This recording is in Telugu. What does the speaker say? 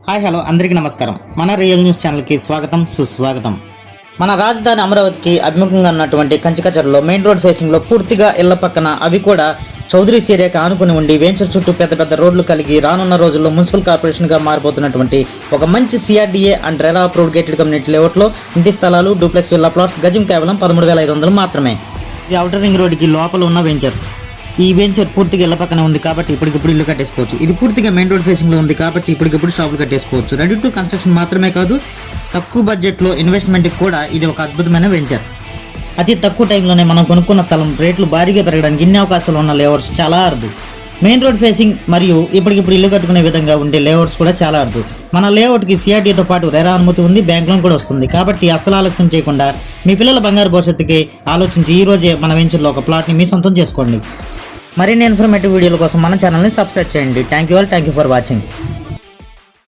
హాయ్ హలో అందరికీ నమస్కారం. మన రియల్ న్యూస్ ఛానల్కి స్వాగతం సుస్వాగతం. మన రాజధాని అమరావతికి అభిముఖంగా ఉన్నటువంటి కంచికచర్లో మెయిన్ రోడ్ ఫేసింగ్లో పూర్తిగా ఇళ్ల పక్కన అవి కూడా చౌదరి ఏరియాకి ఆనుకుని ఉండి వెంచర్ చుట్టూ పెద్ద పెద్ద రోడ్లు కలిగి రానున్న రోజుల్లో మున్సిపల్ కార్పొరేషన్గా మారిపోతున్నటువంటి ఒక మంచి CRDA and RERA approved gated community లేఅవుట్లో ఇంటి స్థలాలు డూప్లెక్స్ విల్లా ప్లాట్స్ గజం కేవలం 13,500 మాత్రమే. ఇది ఔటర్ రింగ్ రోడ్డుకి లోపల ఉన్న వెంచర్. ఈ వెంచర్ పూర్తిగా ఇళ్ల పక్కన ఉంది కాబట్టి ఇప్పటికిప్పుడు ఇల్లు కట్టేసుకోవచ్చు. ఇది పూర్తిగా మెయిన్ రోడ్ ఫేసింగ్లో ఉంది కాబట్టి ఇప్పటికిప్పుడు షాపులు కట్టేసుకోవచ్చు. రెడీ టు కన్స్ట్రక్షన్ మాత్రమే కాదు, తక్కువ బడ్జెట్లో ఇన్వెస్ట్మెంట్కి కూడా ఇది ఒక అద్భుతమైన వెంచర్. అతి తక్కువ టైంలోనే మనం కొనుక్కున్న స్థలం రేట్లు భారీగా పెరగడానికి ఇన్ని అవకాశాలు ఉన్న లేఅవుట్స్ చాలా అరుదు. మెయిన్ రోడ్ ఫేసింగ్ మరియు ఇప్పటికిప్పుడు ఇల్లు కట్టుకునే విధంగా ఉండే లేఅవుట్స్ కూడా చాలా అరుదు. మన లేఅవుట్కి సిఆర్డీతో పాటు రెరా అనుమతి ఉంది, బ్యాంక్ లోన్ కూడా వస్తుంది. కాబట్టి అసలు ఆలస్యం చేయకుండా మీ పిల్లల బంగారు భవిష్యత్తుకి ఆలోచించి ఈ రోజే మన వెంచర్లో ఒక ప్లాట్ని మీ సొంతం చేసుకోండి. మరిన్ని ఇన్ఫర్మేటివ్ వీడియోల కోసం మన ఛానల్ని సబ్స్క్రైబ్ చేయండి. Thank you for watching.